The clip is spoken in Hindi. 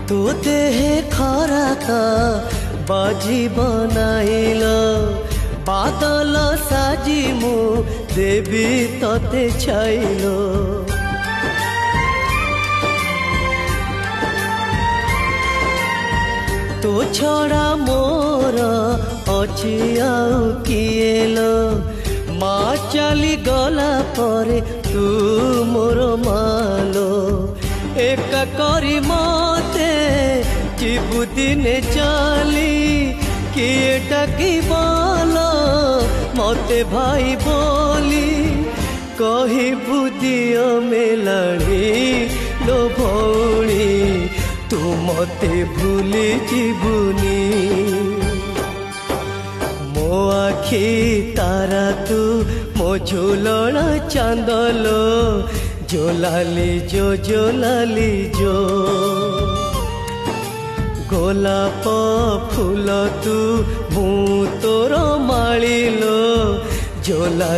तू देह खराका बाजी बनाइल बादल साजी मु देवी तते छाइलो तो छड़ा मोर अच्छी आउ किएलो माँ चली गला परे तू मोर मालो एक करी मते जीवु दिने चली किए टकी बोलो मते भाई बोली कही बुदियो मेलाणी लो भौणी तू मते भूली जीवुनी मो आखी तारा तू मो झूलना चांदलो जोलाली जो गोलाप फूल तू मु तोर मालिलो जोला।